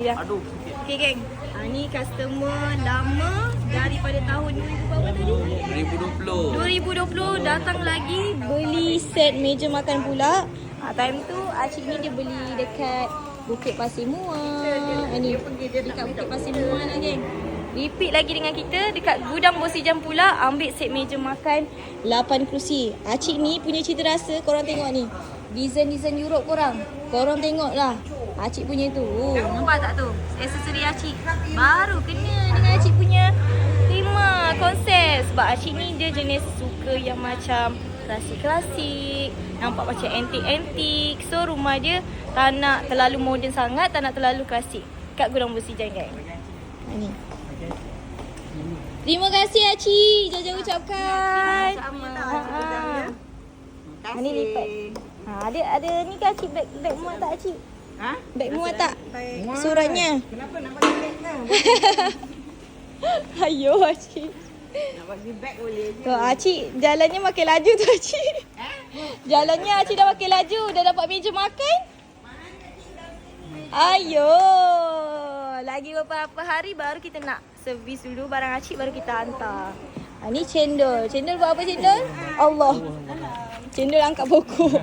Ya. Aduh, sikit. Okey geng. Ni customer lama daripada tahun 2000 berapa tadi? 2020. 2020 datang lagi beli set meja makan pula. Time tu Acik ni dia beli dekat Bukit Pasir Muar. Ni dekat Bukit Pasir Muar lah geng. Repeat lagi dengan kita dekat Gudang Bosijan pula, ambil set meja makan 8 kerusi. Acik ni punya cita rasa, korang tengok ni. Design-design Europe korang. Korang tengok lah. Acik punya tu. Nampak tak tu? Aksesori Acik. Baru kena dengan Acik punya tema konsep. Sebab Acik ni dia jenis suka yang macam klasik-klasik. Nampak macam antik-antik. So rumah dia tak nak terlalu moden sangat, tak nak terlalu klasik. Kat Gudang Bosijan guys. Ni. Terima kasih Acik. Jauh-jauh ucapkan. Ni lipat. Ada ni ke Acik beg muat tak Acik? Ha? Beg muat tak? Muat. Suratnya. Kenapa nak bagi beg kau? Ayo Acik. Nak bagi beg boleh je. Tu Acik jalannya makin laju tu Acik. Jalannya Acik dah makin laju. Dah dapat meja makan. Ayo. Lagi beberapa hari baru kita nak servis dulu barang Acik, baru kita hantar. Ni cendol. Cendol buat apa cendol? Allah. Cendol angkat pokok.